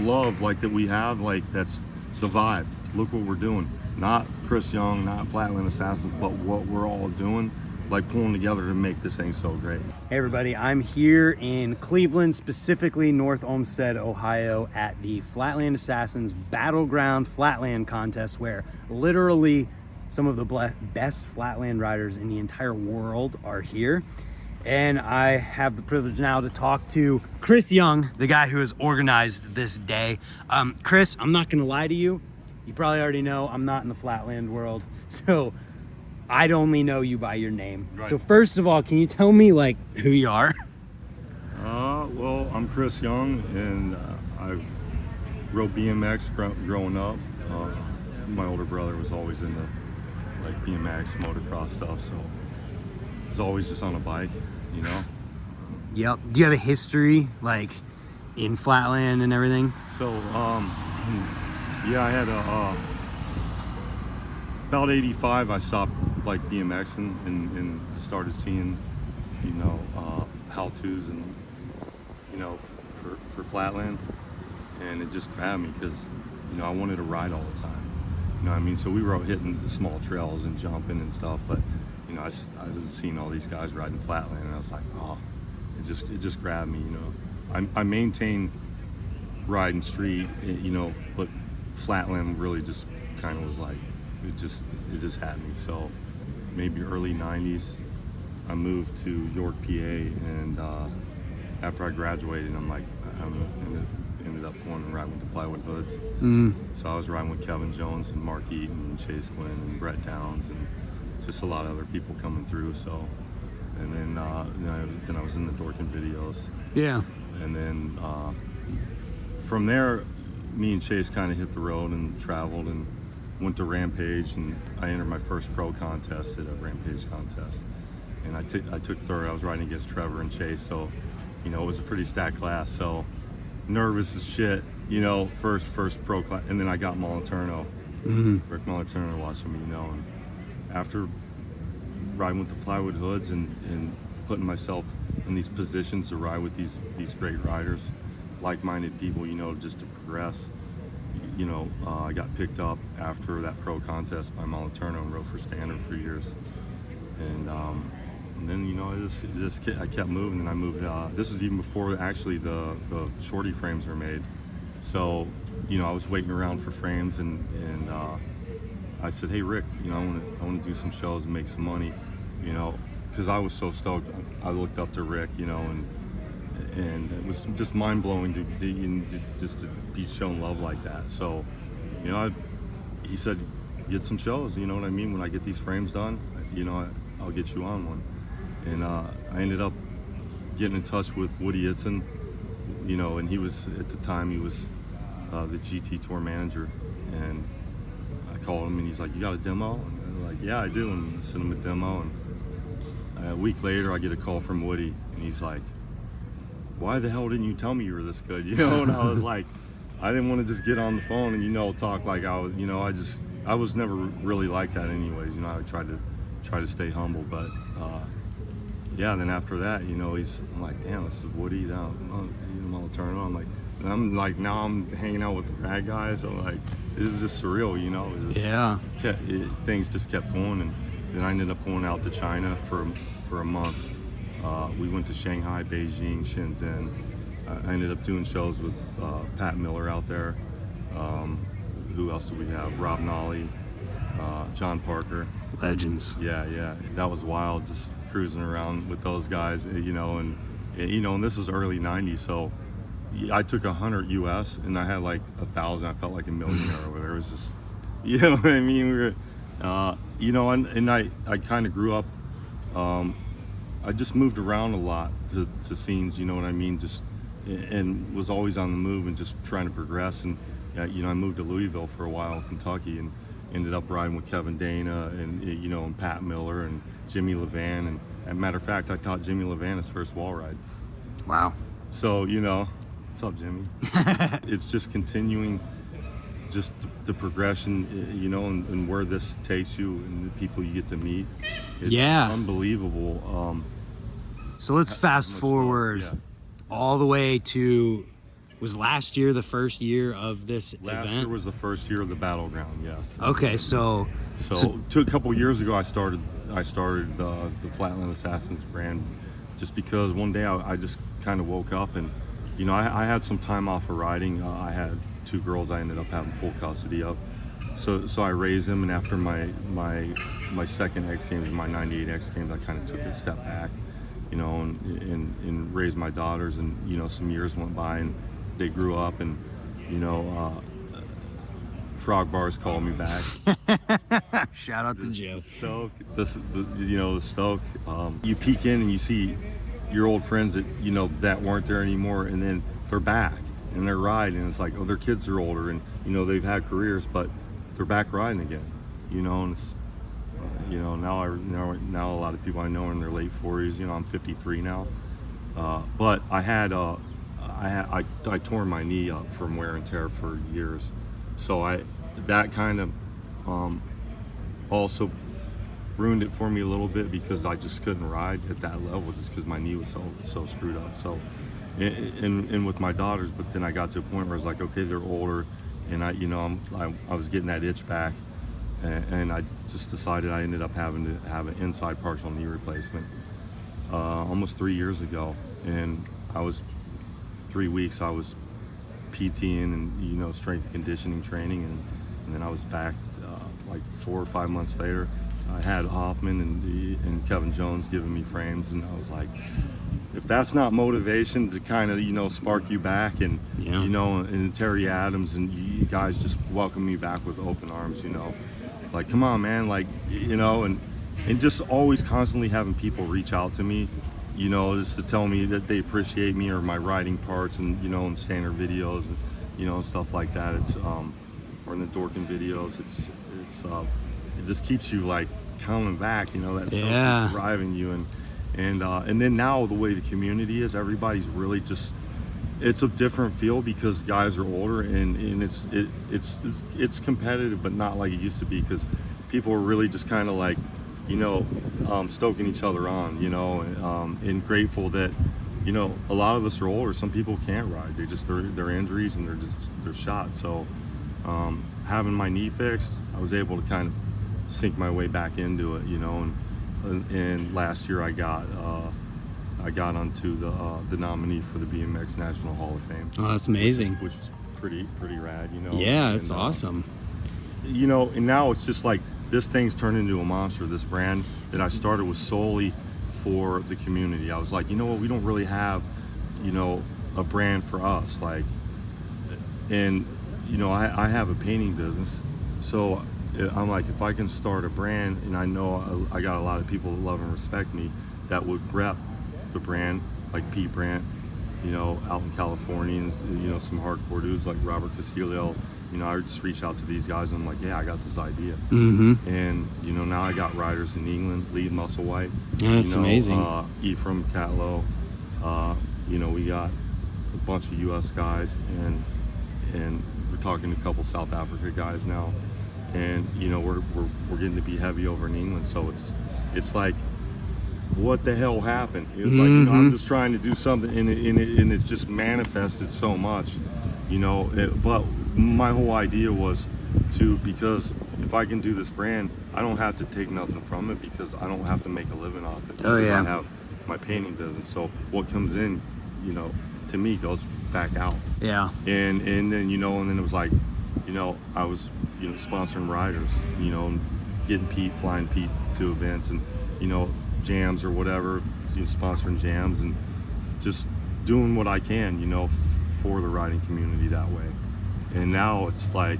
the love like that we have, like that's the vibe. Look what we're doing. Not Chris Young, not Flatland Assassins, but what we're all doing, like pulling together to make this thing so great. Hey everybody, I'm here in Cleveland, specifically North Olmsted, Ohio, at the Flatland Assassins Battleground Flatland contest, where literally some of the best flatland riders in the entire world are here. And I have the privilege now to talk to Chris Young, the guy who has organized this day. Chris, I'm not gonna lie to you. You probably already know I'm not in the flatland world, so I'd only know you by your name. Right. So first of all, can you tell me like who you are? Well, I'm Chris Young, and I rode BMX growing up. My older brother was always into like BMX, motocross stuff, so he was always just on a bike, you know? Yep. Do you have a history like in flatland and everything? So, yeah, I had about 85, I stopped like BMXing and I started seeing, you know, how-tos and, you know, for flatland, and it just grabbed me because, you know, I wanted to ride all the time. You know what I mean? So we were out hitting the small trails and jumping and stuff, but, you know, I was seeing all these guys riding flatland, and I was like, oh, it just grabbed me, you know. I maintain riding street, you know, but flatland really just kind of was like, it just had me. So maybe early 90s, I moved to York, PA, and after I graduated, I'm like, I ended up going and riding with the Plywood Hoods. So I was riding with Kevin Jones and Mark Eaton and Chase Quinn and Brett Downs and just a lot of other people coming through. So, and then I was in the Dorkin videos. Yeah. And then from there, me and Chase kind of hit the road and traveled and went to Rampage, and I entered my first pro contest at a Rampage contest. And I took third. I was riding against Trevor and Chase, so, you know, it was a pretty stacked class. So nervous as shit, you know, first pro class. And then I got Moliterno, Rick Moliterno watching me, you know. And after riding with the Plywood Hoods and putting myself in these positions to ride with these great riders, like-minded people, you know, just to progress. You know, I got picked up after that pro contest by Moliterno and rode for Standard for years. And then, you know, I kept moving, and I moved. This was even before actually the shorty frames were made. So, you know, I was waiting around for frames, and I said, hey Rick, you know, I want to do some shows and make some money, you know, because I was so stoked. I looked up to Rick, you know, and it was just mind-blowing to be shown love like that. So, you know, he said, get some shows, you know what I mean? When I get these frames done, you know, I'll get you on one. And I ended up getting in touch with Woody Itzen, you know, and he was, at the time, he was the GT Tour manager. And I called him, and he's like, you got a demo? And I'm like, yeah, I do. And I sent him a demo, and a week later, I get a call from Woody, and he's like, why the hell didn't you tell me you were this good? You know, and I was like, I didn't want to just get on the phone and, you know, talk like I was, you know, I was never really like that anyways. You know, I tried to stay humble, but yeah. And then after that, you know, I'm like, damn, this is Woody down, Moliterno. I'm like, now I'm hanging out with the bad guys. I'm like, this is just surreal, you know. Yeah. Things just kept going, and then I ended up going out to China for a month. We went to Shanghai, Beijing, Shenzhen. I ended up doing shows with Pat Miller out there. Who else do we have? Rob Nolly, John Parker. Legends. Yeah. That was wild, just cruising around with those guys, you know, and this was early 90s, so I took 100 US and I had like 1,000. I felt like a millionaire over there. It was just, you know what I mean? We were, you know, and I kind of grew up, I just moved around a lot to scenes, you know what I mean? Just, and was always on the move and just trying to progress. And, you know, I moved to Louisville for a while, Kentucky, and ended up riding with Kevin Dana and, you know, and Pat Miller and Jimmy Levan. And as a matter of fact, I taught Jimmy Levan his first wall ride. Wow. So, you know, what's up, Jimmy? It's just continuing just the progression, you know, and where this takes you and the people you get to meet. It's unbelievable. So let's fast forward all the way to Was last year the first year of this Last event? year was the first year of the Battleground, yes. Okay, so a couple years ago, I started the Flatland Assassins brand just because one day I just kind of woke up and, I had some time off of riding. I had 2 girls I ended up having full custody of. So I raised them, and after my second X Games, my 98 X Games, I kind of took a step back, and raised my daughters, and, some years went by and they grew up, and, Frog Bars called me back. Shout out to Geoff. The Stoke. You peek in and you see your old friends that that weren't there anymore, and then they're back and they're riding. And it's like, oh, their kids are older, and they've had careers, but they're back riding again. And it's, now a lot of people I know are in their late 40s. I'm 53 now, but I tore my knee up from wear and tear for years, so that kind of also ruined it for me a little bit, because I just couldn't ride at that level just because my knee was so screwed up. So and with my daughters, but then I got to a point where I was like, okay, they're older, and I was getting that itch back, and I just decided I ended up having to have an inside partial knee replacement almost 3 years ago. And I was 3 weeks I was PTing and strength and conditioning training, and then I was back like 4 or 5 months later. I had Hoffman and Kevin Jones giving me frames, and I was like, if that's not motivation to kind of spark you back, and and Terry Adams and you guys just welcome me back with open arms, like, come on, man, like, and just always constantly having people reach out to me, just to tell me that they appreciate me or my riding parts, and and standard videos, and and stuff like that. It's or in the Dorkin videos, it's it just keeps you like coming back, that stuff keeps driving you. And then now the way the community is, everybody's really just, it's a different feel because guys are older, and it's competitive, but not like it used to be, because people are really just kind of like stoking each other on, and grateful that a lot of us are older. Some people can't ride, they just they're injuries and they're shot. So having my knee fixed, I was able to kind of sink my way back into it, and last year I got onto the nominee for the BMX National Hall of Fame. Oh, that's amazing. Which is pretty rad, Yeah, it's awesome. And now it's just like, this thing's turned into a monster. This brand that I started was solely for the community. I was like, what, we don't really have, a brand for us, like, and I have a painting business, so I'm like, if I can start a brand, and I know I got a lot of people that love and respect me that would rep the brand, like Pete Brant, out in California, and some hardcore dudes like Robert Castillo. I would just reach out to these guys, and I'm like, yeah, I got this idea. Mm-hmm. And now I got riders in England, Lead Musselwhite. Yeah, that's amazing. Ephraim Caylob. We got a bunch of U.S. guys, and we're talking to a couple South Africa guys now. And we're getting to be heavy over in England, so it's like, what the hell happened? It was like, I'm just trying to do something, and it's just manifested so much, but my whole idea was because if I can do this brand, I don't have to take nothing from it, because I don't have to make a living off it. Oh, yeah. I have my painting business, so what comes in, to me goes back out. Yeah. And then and then it was like, I was sponsoring riders, getting flying Pete to events, and jams or whatever, sponsoring jams, and just doing what I can, for the riding community that way. And now it's like,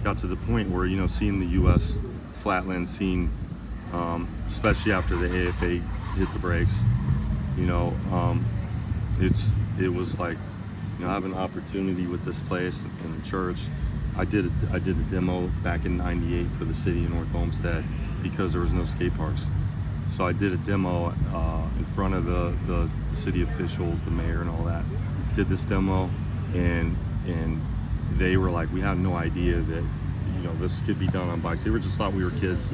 got to the point where seeing the U.S. flatland scene, especially after the AFA hit the brakes, it was like, I have an opportunity with this place and the church. I did a demo back in '98 for the city of North Olmsted, because there was no skate parks. So I did a demo in front of the city officials, the mayor and all that. Did this demo, and they were like, we had no idea that this could be done on bikes. They just thought we were kids,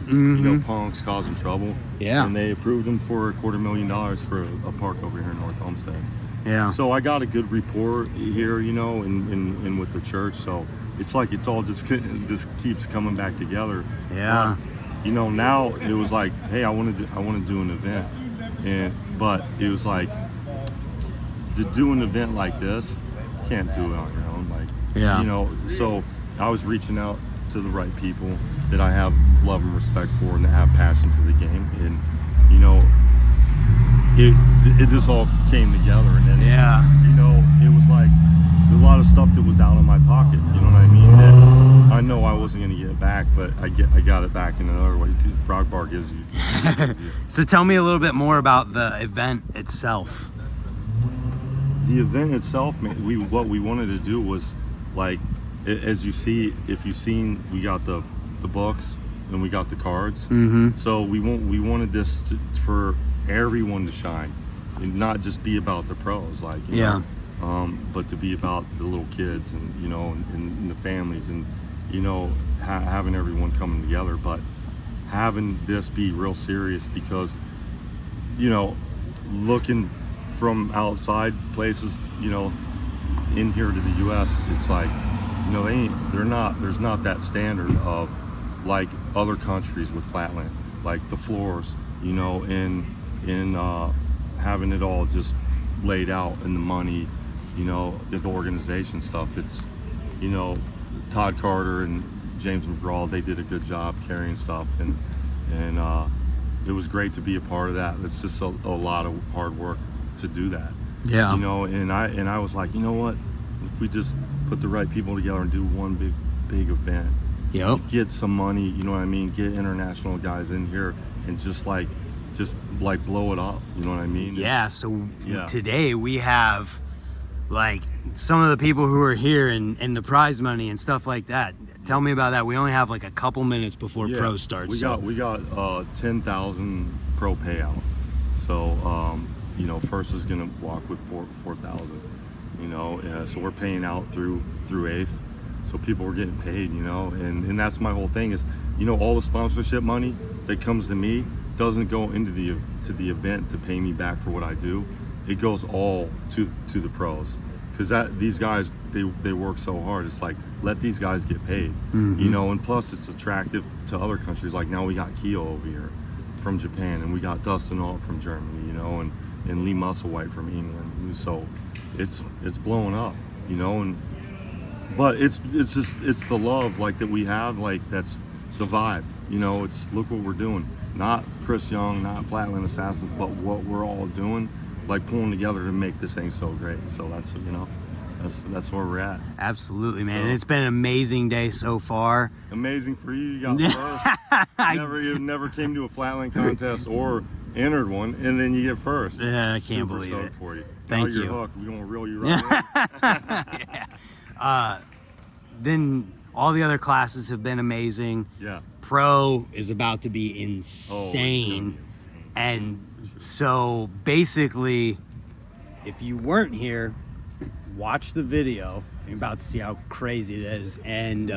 punks causing trouble. Yeah. And they approved them for $250,000 for a park over here in North Olmsted. Yeah. So I got a good rapport here, you know, and with the church. So it's like it's all just keeps coming back together. Yeah. You know, now it was like, hey, I want to do an event, but it was like to do an event like this, you can't do it on your own. Like, yeah. You know, so I was reaching out to the right people that I have love and respect for and that have passion for the game, and you know, it just all came together, and then you know, it was like a lot of stuff that was out of my pocket, you know what I mean, that I know I wasn't going to get it back, but I got it back in another way. Frog Bar gives you. So tell me a little bit more about the event itself. The event itself, man, what we wanted to do was, like, as you see, if you've seen, we got the books and we got the cards. So we wanted this for everyone to shine, and not just be about the pros, like, you know, but to be about the little kids, and you know, and the families, and you know, having everyone coming together, but having this be real serious, because you know, looking from outside places, you know, in here to the U.S., it's like, you know, there's not that standard of like other countries with Flatland, like the floors, you know, and having it all just laid out, and the money, you know, the organization stuff. It's, you know, Todd Carter and James McGraw, they did a good job carrying stuff, and it was great to be a part of that. It's just a lot of hard work to do that. Yeah. You know, and I was like, you know what, if we just put the right people together and do one big event, get some money, you know what I mean, get international guys in here, and just blow it up, you know what I mean? Yeah. So today we have like some of the people who are here and the prize money and stuff like that. Tell me about that. We only have like a couple minutes before pro starts. We got 10,000 pro payout. So you know, first is gonna walk with 4,000. You know, so we're paying out through 8th. So people are getting paid, you know, and that's my whole thing is, you know, all the sponsorship money that comes to me doesn't go into the event to pay me back for what I do. It goes all to the pros, because these guys, they work so hard. It's like, let these guys get paid, you know, and plus it's attractive to other countries. Like now we got Caylob over here from Japan, and we got Dustin Alt from Germany, you know, and Lee Musselwhite from England. So it's blowing up, you know, but it's the love, like, that we have, like, that's the vibe, you know. It's, look what we're doing, not Chris Young, not Flatland Assassins, but what we're all doing, like pulling together to make this thing so great. So that's, you know, that's where we're at. Absolutely, man. So, and it's been an amazing day so far. Amazing for you. You got first. You never came to a Flatland contest or entered one, and then you get first. Yeah, I can't believe it. For you. Thank now you. You're hooked. We're gonna reel you right in. Then all the other classes have been amazing. Yeah. Pro is about to be insane. And so basically, if you weren't here, watch the video. You're about to see how crazy it is. And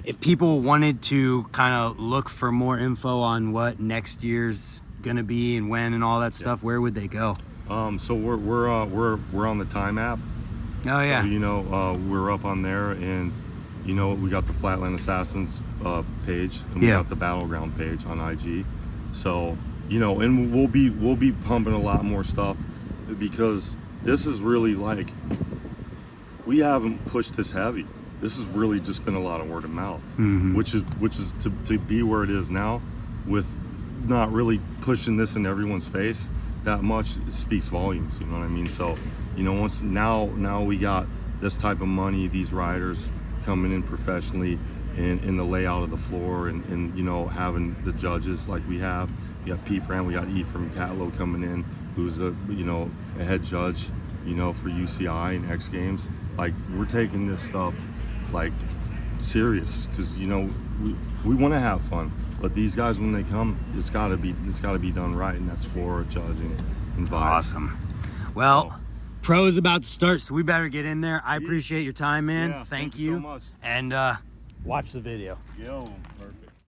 if people wanted to kind of look for more info on what next year's gonna be and when and all that stuff, where would they go? So we're on the Time app. Oh yeah. So, you know, we're up on there, and you know, we got the Flatland Assassins page, and we got the Battleground page on IG. So, you know, and we'll be pumping a lot more stuff, because this is really, like, we haven't pushed this heavy. This has really just been a lot of word of mouth, which is to be where it is now, with not really pushing this in everyone's face that much, it speaks volumes, you know what I mean? So, you know, once now we got this type of money, these riders coming in professionally, in the layout of the floor, and you know, having the judges like we have. We got Pete Brant, we got E from Caylob coming in, who's a head judge, you know, for UCI and X Games. Like, we're taking this stuff, like, serious, because, you know, we want to have fun, but these guys, when they come, it's got to be done right, and that's floor judging and vibe. Awesome. Well, pro is about to start, so we better get in there. I appreciate your time, man. Yeah, thank you so much. And watch the video. Yo, perfect.